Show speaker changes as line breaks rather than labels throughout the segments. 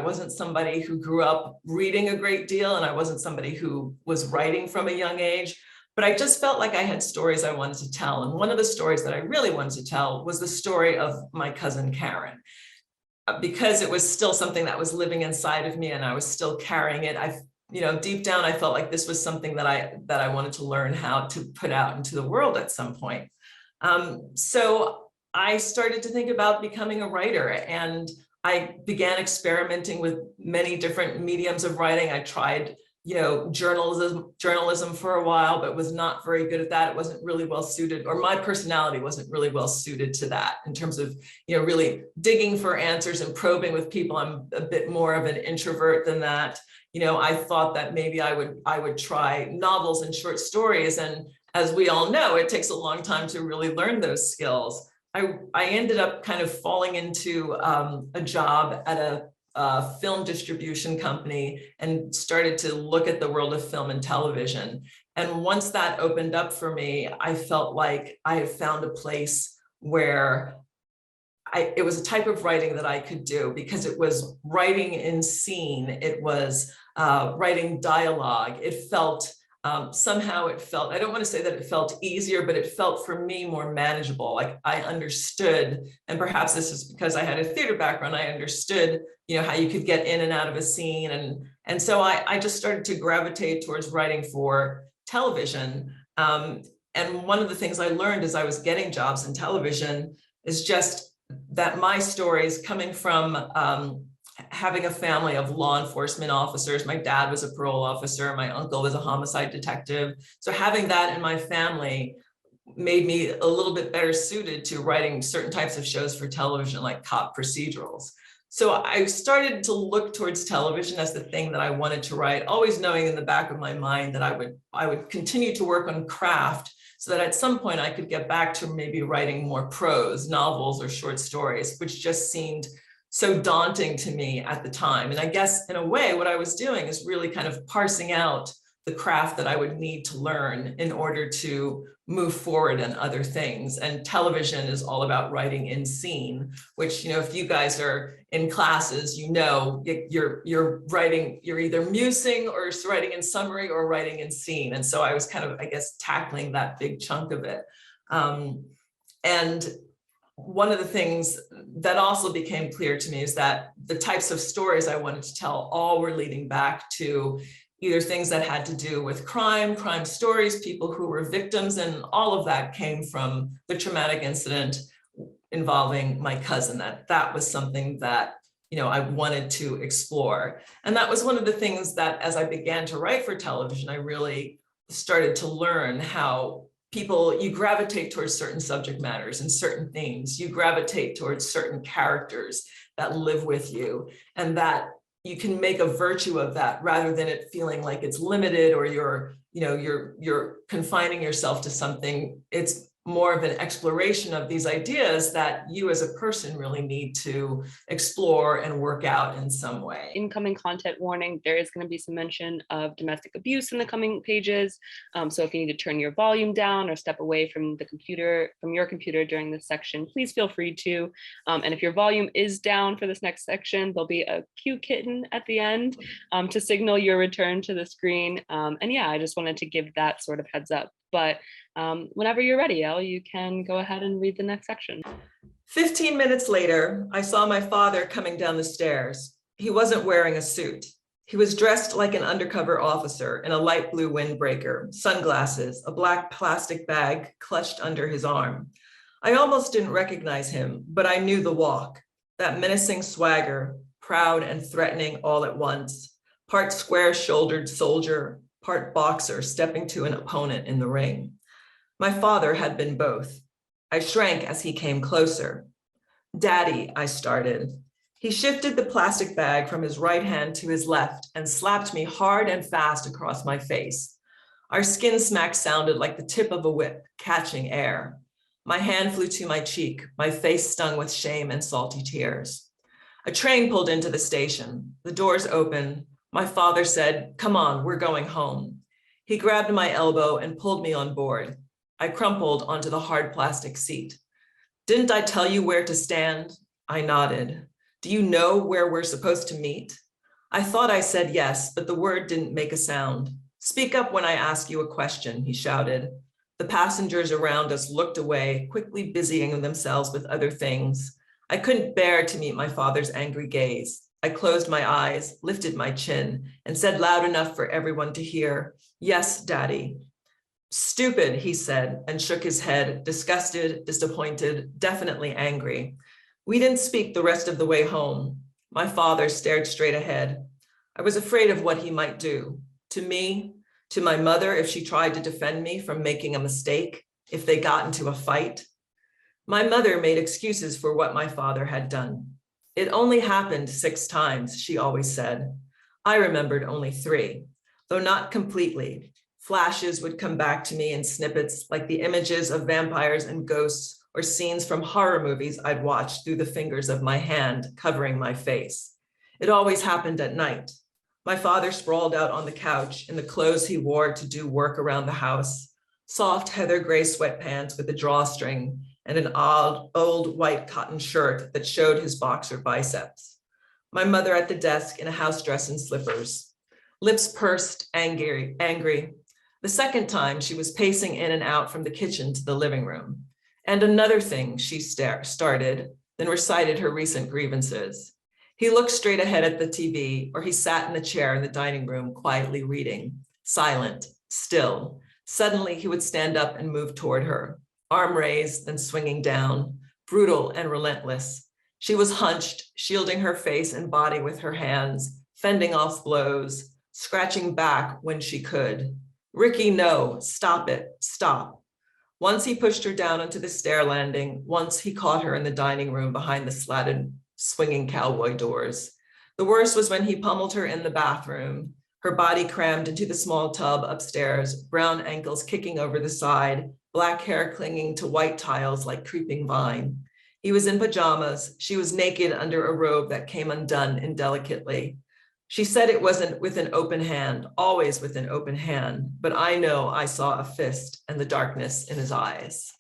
wasn't somebody who grew up reading a great deal, and I wasn't somebody who was writing from a young age, but I just felt like I had stories I wanted to tell. And one of the stories that I really wanted to tell was the story of my cousin Karen. Because it was still something that was living inside of me and I was still carrying it, deep down, I felt like this was something that I wanted to learn how to put out into the world at some point. So I started to think about becoming a writer, and I began experimenting with many different mediums of writing. I tried, journalism for a while, but was not very good at that. It wasn't really well suited, or my personality wasn't really well suited to that in terms of, really digging for answers and probing with people. I'm a bit more of an introvert than that. I thought that maybe I would try novels and short stories. And as we all know, it takes a long time to really learn those skills. I ended up kind of falling into a job at a film distribution company and started to look at the world of film and television. And once that opened up for me, I felt like I had found a place where it was a type of writing that I could do, because it was writing in scene. It was writing dialogue. It felt, somehow it felt, I don't want to say that it felt easier, but it felt for me more manageable. Like I understood, and perhaps this is because I had a theater background, I understood, how you could get in and out of a scene. And so I just started to gravitate towards writing for television. And one of the things I learned as I was getting jobs in television is just that my stories, coming from having a family of law enforcement officers. My dad was a parole officer. My uncle was a homicide detective. So having that in my family made me a little bit better suited to writing certain types of shows for television, like cop procedurals. So I started to look towards television as the thing that I wanted to write, always knowing in the back of my mind that I would continue to work on craft, so that at some point I could get back to maybe writing more prose, novels or short stories, which just seemed so daunting to me at the time. And I guess in a way, what I was doing is really kind of parsing out the craft that I would need to learn in order to move forward in other things. And television is all about writing in scene, which, if you guys are in classes, you're writing, you're either musing or writing in summary or writing in scene. And so I was kind of, I guess, tackling that big chunk of it. And one of the things that also became clear to me is that the types of stories I wanted to tell all were leading back to either things that had to do with crime stories, people who were victims, and all of that came from the traumatic incident involving my cousin. That was something that, I wanted to explore. And that was one of the things that, as I began to write for television, I really started to learn how you gravitate towards certain subject matters and certain themes. You gravitate towards certain characters that live with you, and that you can make a virtue of that rather than it feeling like it's limited or you're confining yourself to something. It's more of an exploration of these ideas that you as a person really need to explore and work out in some way.
Incoming content warning, there is going to be some mention of domestic abuse in the coming pages. So if you need to turn your volume down or step away from your computer during this section, please feel free to. And if your volume is down for this next section, there'll be a cute kitten at the end to signal your return to the screen. And yeah, I just wanted to give that sort of heads up. But whenever you're ready, Elle, you can go ahead and read the next section.
15 minutes later, I saw my father coming down the stairs. He wasn't wearing a suit. He was dressed like an undercover officer in a light blue windbreaker, sunglasses, a black plastic bag clutched under his arm. I almost didn't recognize him, but I knew the walk, that menacing swagger, proud and threatening all at once, part square-shouldered soldier, part boxer stepping to an opponent in the ring. My father had been both. I shrank as he came closer. "Daddy," I started. He shifted the plastic bag from his right hand to his left and slapped me hard and fast across my face. Our skin smack sounded like the tip of a whip, catching air. My hand flew to my cheek, my face stung with shame and salty tears. A train pulled into the station. The doors opened. My father said, "Come on, we're going home." He grabbed my elbow and pulled me on board. I crumpled onto the hard plastic seat. "Didn't I tell you where to stand?" I nodded. Do you know where we're supposed to meet? I thought I said yes, but the word didn't make a sound. Speak up when I ask you a question, he shouted. The passengers around us looked away, quickly busying themselves with other things. I couldn't bear to meet my father's angry gaze. I closed my eyes, lifted my chin, and said loud enough for everyone to hear, "Yes, Daddy." "Stupid," he said, and shook his head, disgusted, disappointed, definitely angry. We didn't speak the rest of the way home. My father stared straight ahead. I was afraid of what he might do. To me, to my mother, if she tried to defend me from making a mistake, if they got into a fight. My mother made excuses for what my father had done. It only happened 6 times, she always said. I remembered only 3, though not completely. Flashes would come back to me in snippets, like the images of vampires and ghosts or scenes from horror movies I'd watched through the fingers of my hand covering my face. It always happened at night. My father sprawled out on the couch in the clothes he wore to do work around the house, soft heather gray sweatpants with a drawstring and an old white cotton shirt that showed his boxer biceps. My mother at the desk in a house dress and slippers, lips pursed, angry. The second time, she was pacing in and out from the kitchen to the living room. And another thing, she started, then recited her recent grievances. He looked straight ahead at the TV, or he sat in the chair in the dining room, quietly reading, silent, still. Suddenly, he would stand up and move toward her, arm raised, then swinging down, brutal and relentless. She was hunched, shielding her face and body with her hands, fending off blows, scratching back when she could. Ricky, no, stop it, stop. Once he pushed her down onto the stair landing, once he caught her in the dining room behind the slatted, swinging cowboy doors. The worst was when he pummeled her in the bathroom, her body crammed into the small tub upstairs, brown ankles kicking over the side, black hair clinging to white tiles like creeping vine. He was in pajamas. She was naked under a robe that came undone indelicately. She said it wasn't with an open hand, always with an open hand, but I know I saw a fist and the darkness in his eyes.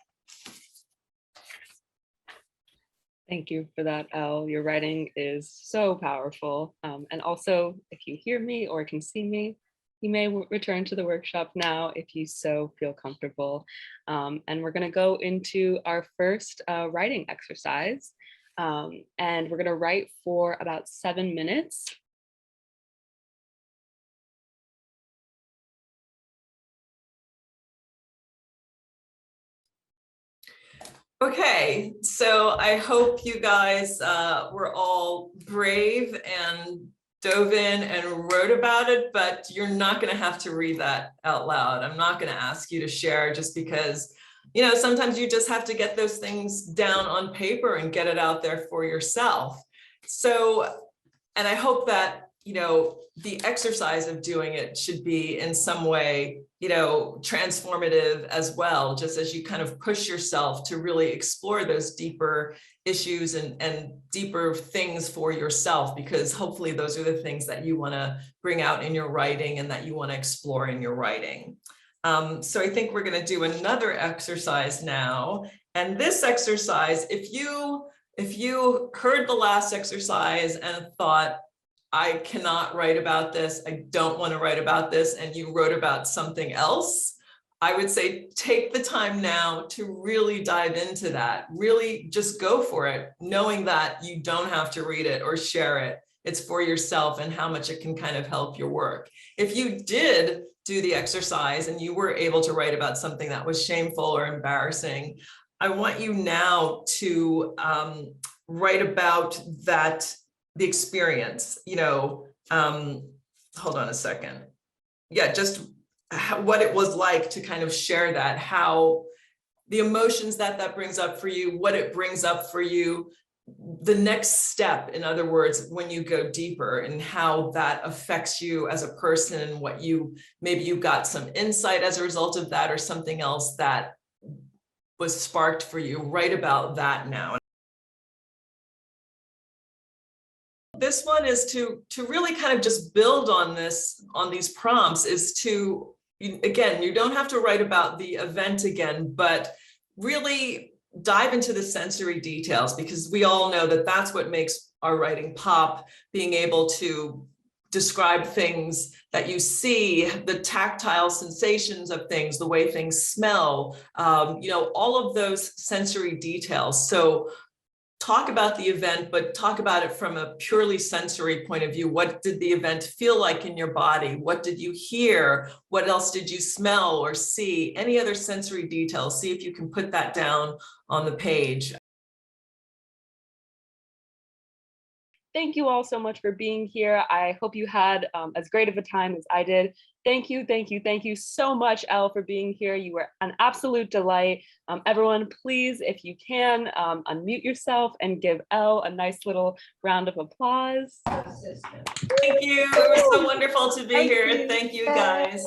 Thank you for that, Elle. Your writing is so powerful. And also, if you hear me or can see me, you may return to the workshop now if you so feel comfortable. And we're going to go into our first writing exercise. And we're going to write for about 7 minutes.
Okay, so I hope you guys were all brave and dove in and wrote about it, but you're not going to have to read that out loud. I'm not going to ask you to share just because, you know, sometimes you just have to get those things down on paper and get it out there for yourself. So, and I hope that, you know, the exercise of doing it should be in some way, you know, transformative as well, just as you kind of push yourself to really explore those deeper issues and deeper things for yourself, because hopefully those are the things that you want to bring out in your writing and that you want to explore in your writing. So I think we're going to do another exercise now. And this exercise, if you heard the last exercise and thought, I cannot write about this, I don't want to write about this, and you wrote about something else, I would say take the time now to really dive into that. Really just go for it, knowing that you don't have to read it or share it. It's for yourself and how much it can kind of help your work. If you did do the exercise and you were able to write about something that was shameful or embarrassing, I want you now to write about that, the experience, you know, hold on a second. Yeah, just what it was like to kind of share that, how the emotions that brings up for you, what it brings up for you, the next step, in other words, when you go deeper, and how that affects you as a person, and what you, maybe you got some insight as a result of that, or something else that was sparked for you. Write about that now. This one is to really kind of just build on this, on these prompts, is to, again, you don't have to write about the event again, but really dive into the sensory details, because we all know that that's what makes are writing pop, being able to describe things that you see, the tactile sensations of things, the way things smell, you know, all of those sensory details. So talk about the event, but talk about it from a purely sensory point of view. What did the event feel like in your body? What did you hear? What else did you smell or see? Any other sensory details? See if you can put that down on the page.
Thank you all so much for being here. I hope you had as great of a time as I did. Thank you, thank you, thank you so much, Elle, for being here. You were an absolute delight. Everyone, please, if you can, unmute yourself and give Elle a nice little round of applause.
Thank you. It was so wonderful to be here. Thank you, guys.